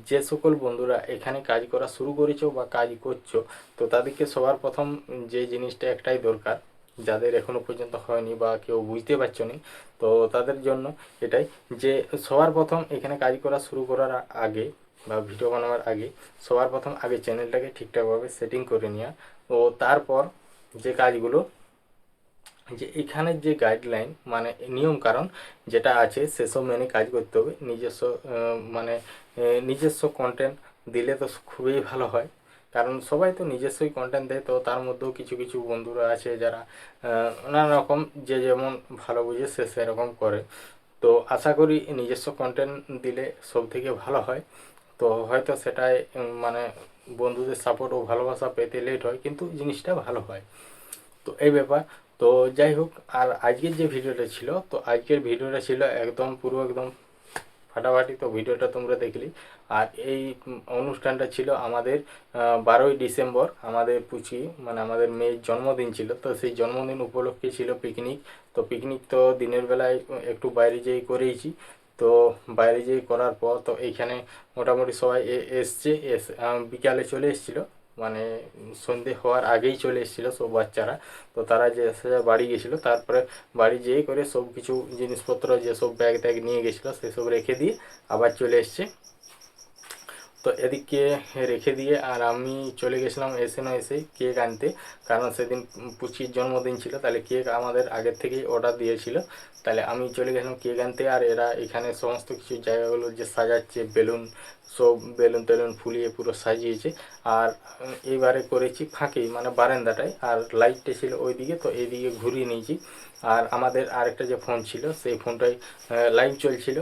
যে সকল বন্ধুরা এখানে কাজ করা শুরু করেছো বা কাজ করছো, তো তাদেরকে সবার প্রথম যে জিনিসটা একটাই দরকার, যাদের এখনও পর্যন্ত হয়নি বা কেউ বুঝতে পারছো না, তো তাদের জন্য এটাই, যে সবার প্রথম এখানে কাজ করা শুরু করার আগে বা ভিডিও বানাবার আগে সবার প্রথম আগে চ্যানেলটাকে ঠিকঠাকভাবে সেটিং করে নেওয়া। ও তারপর যে কাজগুলো, যে এখানের যে গাইডলাইন মানে নিয়ম কারণ যেটা আছে সেসব মেনে কাজ করতে হবে। নিজস্ব কন্টেন্ট দিলে তো খুবই ভালো হয়, কারণ সবাই তো নিজস্বই কন্টেন্ট দেয়। তো তার মধ্যেও কিছু কিছু বন্ধুরা আছে যারা নানা রকম যে যেমন ভালো বুঝে সে সেরকম করে। তো আশা করি নিজস্ব কন্টেন্ট দিলে সব থেকে ভালো হয়। তো হয়তো সেটাই মানে বন্ধুদের সাপোর্ট ও ভালোবাসা পেতে লেট হয়, কিন্তু জিনিসটা ভালো হয়। তো এই ব্যাপার। তো যাই হোক, আর আজকের যে ভিডিওটা ছিল, তো আজকের ভিডিওটা ছিল একদম পুরো একদম ফাটাফাটি। তো ভিডিওটা তোমরা দেখলি। আর এই অনুষ্ঠানটা ছিল আমাদের 12ই ডিসেম্বর, আমাদের পুচি মানে আমাদের মেয়ের জন্মদিন ছিল। তো সেই জন্মদিন উপলক্ষে ছিল পিকনিক। তো পিকনিক তো দিনের বেলায় একটু বাইরে যেয়ে করেইছি। তো বাইরে যেয়ে করার পর তো এইখানে মোটামুটি সবাই বিকালে চলে এসেছিলো, মানে সন্ধে হওয়ার আগেই চলে এসেছিলো সব বাচ্চারা। তো তারা যে বাড়ি গেছিলো, তারপরে বাড়ি যেয়ে করে সব কিছু জিনিসপত্র যেসব ব্যাগ ট্যাগ নিয়ে গেছিলো সেসব রেখে দিয়ে আবার চলে এসছে। তো এদিকে রেখে দিয়ে আর আমি চলে গেছিলাম এসে কেক আনতে, কারণ সেদিন পুচির জন্মদিন ছিল, তাহলে কেক আমাদের আগের থেকেই অর্ডার দিয়েছিল। তাহলে আমি চলে গেছিলাম কেক আনতে, আর এরা এখানে সমস্ত কিছু জায়গাগুলো যে সাজাচ্ছে, বেলুন সব বেলুন টেলুন ফুলিয়ে পুরো সাজিয়েছে। আর এইবারে করেছি ফাঁকেই, মানে বারান্দাটায়, আর লাইটটা ছিল ওইদিকে, তো এইদিকে ঘুরিয়ে নিয়েছি। আর আমাদের আরেকটা যে ফোন ছিল সেই ফোনটাই লাইভ চলছিল,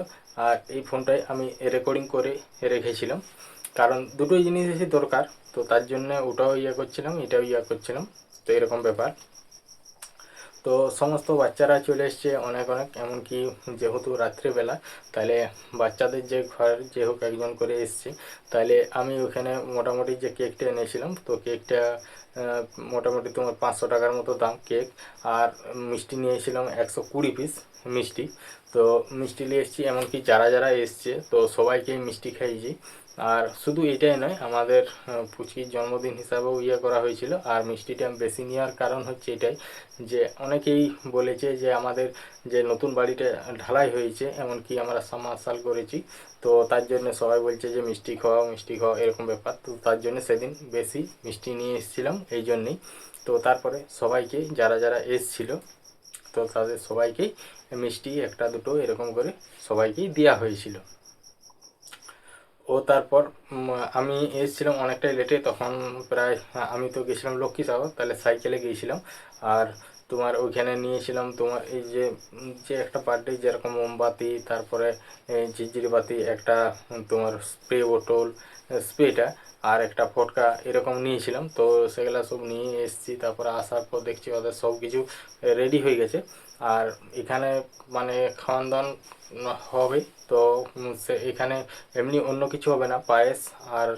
আর এই ফোনটাই আমি রেকর্ডিং করে রেখেছিলাম, কারণ দুটোই জিনিসই দরকার। তো তার জন্য ওটাও করছিলাম, এটাও করছিলাম, তো এরকম ব্যাপার। তো সমস্ত বাচ্চারা চলে এসছে অনেক অনেক, এমনকি যেহেতু রাত্রিবেলা, তাহলে বাচ্চাদের যে ঘর যে হোক একজন করে এসছে। তাহলে আমি ওখানে মোটামুটি যে কেকটা এনেছিলাম, তো কেকটা মোটামুটি তোমার 500 টাকার মতো দাম কেক, আর মিষ্টি নিয়েছিলাম 120 পিস মিষ্টি। তো মিষ্টি নিয়ে এসেছি, এমনকি যারা যারা এসছে তো সবাইকেই মিষ্টি খাইয়েছি। আর শুধু এটাই নয়, আমাদের পুচির জন্মদিন হিসাবেও করা হয়েছিল। আর মিষ্টিটা বেশি নেওয়ার কারণ হচ্ছে এটাই, যে অনেকেই বলেছে যে আমাদের যে নতুন বাড়িটা ঢালাই হয়েছে, এমনকি আমরা সাবমার্সাল করেছি, তো তার জন্য সবাই বলছে যে মিষ্টি খাওয়াও মিষ্টি খাওয়াও, এরকম ব্যাপার। তো তার জন্য সেদিন বেশি মিষ্টি নিয়ে এসেছিলাম এই জন্যেই। তো তারপরে সবাইকে যারা যারা এসছিল, তো তাদের সবাইকেই মিষ্টি একটা দুটো এরকম করে সবাইকেই দেওয়া হয়েছিল। ও তারপর আমি এসেছিলাম অনেকটাই লেটে, তখন প্রায় আমি তো গেছিলাম লক্ষ্মীসাগর, তাহলে সাইকেলে গিয়েছিলাম। আর তোমার ওইখানে নিয়েছিলাম তোমার এই যে যে একটা বার্থডে যেরকম মোমবাতি, তারপরে ঝিরঝিরি বাতি, একটা তোমার স্প্রে বোতল, স্প্রেটা, আর একটা ফটকা এরকম নিয়েছিলাম। তো সেগুলো সব নিয়ে এসেছি। তারপরে আসার পর দেখছি ওদের সব কিছু রেডি হয়ে গেছে। আর এখানে মানে খাওয়ান দাওয়ান হবে, তো সে এখানে এমনি অন্য কিছু হবে না, পায়েস আর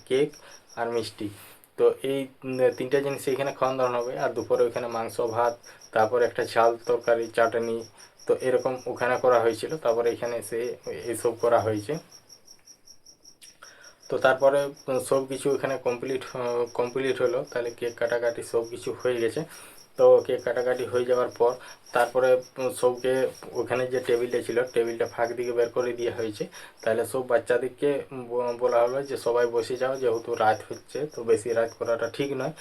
কেক আর মিষ্টি। তো এই তিনটা জিনিস এখানে খাওয়ান দাওয়ান হবে। আর দুপুরে ওইখানে মাংস ভাত, তারপর একটা ঝাল তরকারি চাটনি, তো এরকম ওখানে করা হয়েছিল। তারপরে এখানে এসে এইসব করা হয়েছে। তো তারপরে সব কিছু এখানে কমপ্লিট হলো, তাহলে কেক কাটাকাটি সব কিছু হয়ে গেছে। তো কেক কাটাকাটি হয়ে যাওয়ার পর তারপরে সবকে ওখানে যে টেবিলটা ছিল, টেবিলটা ফাঁক দিকে বের করে দেওয়া হয়েছে। তাহলে সব বাচ্চাদেরকে বলা হলো যে সবাই বসে যাও, যেহেতু রাত হচ্ছে, তো বেশি রাত করাটা ঠিক নয়।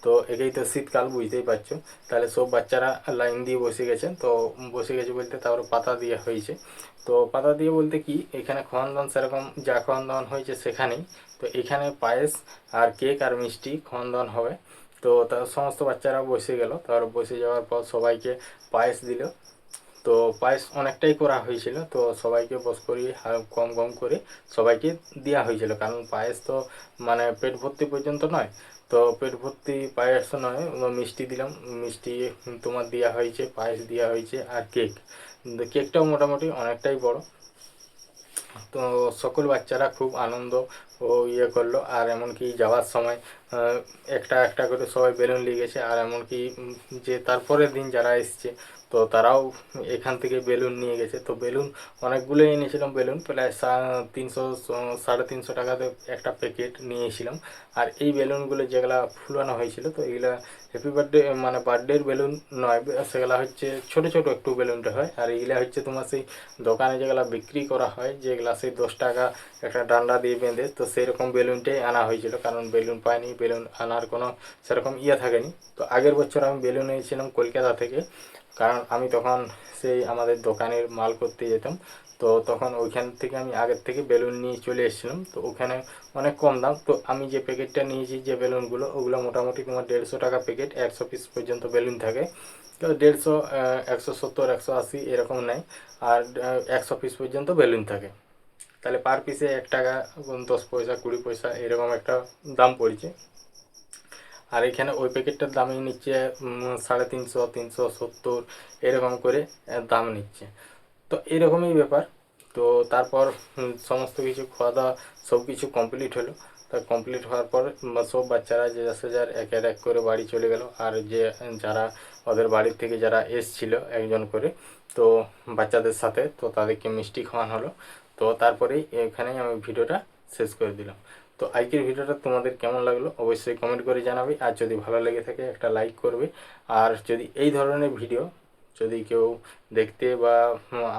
তো একেই তো শীতকাল, বুঝতেই পারছো। তাহলে সব বাচ্চারা লাইন দিয়ে বসে গেছে। তো বসে গেছে বলতে তারপরে পাতা দেওয়া হয়েছে। তো পাতা দিয়ে বলতে কি, এখানে খাওয়ান দাওয়ান সেরকম যা খাওয়ান দাওয়ান হয়েছে সেখানেই। তো এখানে পায়েস আর কেক আর মিষ্টি খাওয়ান দাওয়ান হবে। তো তার সমস্ত বাচ্চারা বসে গেল। তারপর বসে যাওয়ার পর সবাইকে পায়েস দিল। তো পায়েস অনেকটাই করা হয়েছিল, তো সবাইকে বস করিয়ে কম কম করে সবাইকে দেওয়া হয়েছিল, কারণ পায়েস তো মানে পেট ভর্তি পর্যন্ত নয়। তো পেট ভর্তি পায়েস নয়, মিষ্টি দিলাম, মিষ্টি তোমার দেওয়া হয়েছে, পায়েস দেওয়া হয়েছে, আর কেকটাও মোটামুটি অনেকটাই বড়। তো সকল বাচ্চারা খুব আনন্দ ও করলো। আর এমনকি যাওয়ার সময় একটা একটা করে সবাই বেলুন নিয়ে গেছে। আর এমনকি যে তারপরের দিন যারা এসছে, তো তারাও এখান থেকে বেলুন নিয়ে গেছে। তো বেলুন অনেকগুলোই এনেছিলাম, বেলুন প্রায় 300 350 টাকাতে একটা প্যাকেট নিয়েছিলাম। আর এই বেলুনগুলো যেগুলা ফুলানো হয়েছিল, তো এগুলা হ্যাপি বার্থডে মানে বার্থডের বেলুন নয়, সেগুলা হচ্ছে ছোট ছোট একটু বেলুনটা হয়। আর এইগুলা হচ্ছে তোমার সেই দোকানে যেগুলা বিক্রি করা হয়, যেগুলা সেই 10 টাকা একটা ডান্ডা দিয়ে বেঁধে, তো সেরকম বেলুনটাই আনা হয়েছিল, কারণ বেলুন পাইনি, বেলুন আনার কোনো সেরকম থাকেনি। তো আগের বছর আমি বেলুন এনেছিলাম কলকাতা থেকে, কারণ আমি তখন সেই আমাদের দোকানের মাল করতে যেতাম। তো তখন ওইখান থেকে আমি আগের থেকে বেলুন নিয়ে চলে এসেছিলাম। তো ওখানে অনেক কম দাম। তো আমি যে প্যাকেটটা নিয়েছি যে বেলুনগুলো, ওগুলো মোটামুটি তোমার 150 টাকা প্যাকেট, 100 পিস পর্যন্ত বেলুন থাকে। তো 150, 170, 180 এরকম নেয়। আর 100 পিস পর্যন্ত বেলুন থাকে। তাহলে পার পিসে 1 টাকা 10 পয়সা 20 পয়সা এরকম একটা দাম পড়ছে। আর এখানে ওই প্যাকেটটার দামই নিচ্ছে 350, 370 এরকম করে দাম নিচ্ছে। তো এরকমই ব্যাপার। তো তারপর সমস্ত কিছু খাওয়া দাওয়া সব কিছু কমপ্লিট হলো। তা কমপ্লিট হওয়ার পর সব বাচ্চারা যে যার একের এক করে বাড়ি চলে গেল। আর যে যারা ওদের বাড়ির থেকে যারা এসছিল একজন করে, তো বাচ্চাদের সাথে, তো তাদেরকে মিষ্টি খাওয়ানো হলো। তো তারপরেই এখানেই আমি ভিডিওটা শেষ করে দিলাম। তো আজকের ভিডিওটা তোমাদের কেমন লাগলো অবশ্যই কমেন্ট করে জানাবে। আর যদি ভালো লেগে থাকে একটা লাইক করবে। আর যদি এই ধরনের ভিডিও যদি কেউ দেখতে বা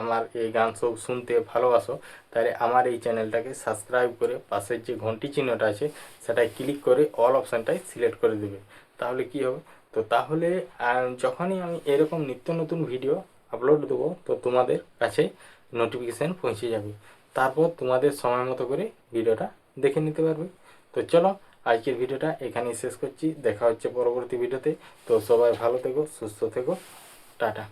আমার এই গান সব শুনতে ভালোবাসো, তাহলে আমার এই চ্যানেলটাকে সাবস্ক্রাইব করে পাশের যে ঘন্টি চিহ্নটা আছে সেটাই ক্লিক করে অল অপশানটাই সিলেক্ট করে দেবে। তাহলে কি হবে, তো তাহলে যখনই আমি এরকম নিত্য নতুন ভিডিও আপলোড দেবো তো তোমাদের কাছে নোটিফিকেশান পৌঁছে যাবে, তারপর তোমাদের সময় মতো করে ভিডিওটা দেখে নিতে পারবে। তো চলো আজকের ভিডিওটা এখানেই শেষ করছি, দেখা হচ্ছে পরবর্তী ভিডিওতে। তো সবাই ভালো থেকো, সুস্থ থেকো, টাটা।